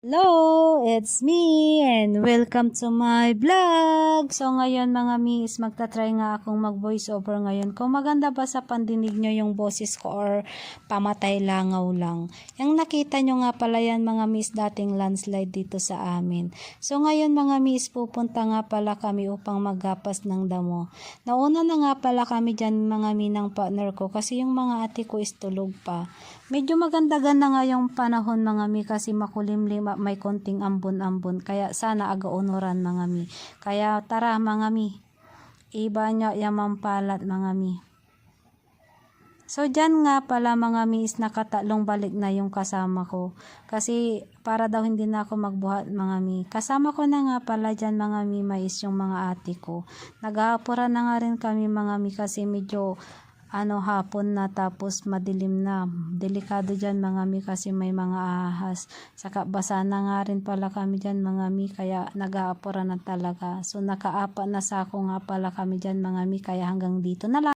Hello, it's me and welcome to my vlog. So ngayon mga mi is magta-try nga akong mag voice over ngayon. Kung maganda ba sa pandinig nyo yung boses ko or pamatay langaw lang. Yung nakita nyo nga pala yan mga mi is dating landslide dito sa amin. So ngayon mga mi is pupunta nga pala kami upang maggapas ng damo. Nauna na nga pala kami dyan mga mi ng partner ko kasi yung mga ate ko is tulog pa. Medyo maganda-ganda nga yung panahon mga mi kasi makulimlim at may konting ambon-ambon. Kaya sana aga-onoran mga mi. Kaya tara mga mi. Iba nyo yaman palat mga mi. So dyan nga pala mga mi is nakatalong balik na yung kasama ko. Kasi para daw hindi na ako magbuhat mga mi. Kasama ko na nga pala dyan mga mi mais yung mga ate ko. Naghahapuran na nga rin kami mga mi kasi medyo hapon na tapos madilim na. Delikado dyan mga mi kasi may mga ahas. Saka basa na nga rin pala kami dyan mga mi kaya nag-aapura na talaga. So nakaapa na sa ako nga pala kami dyan mga mi kaya hanggang dito na lang.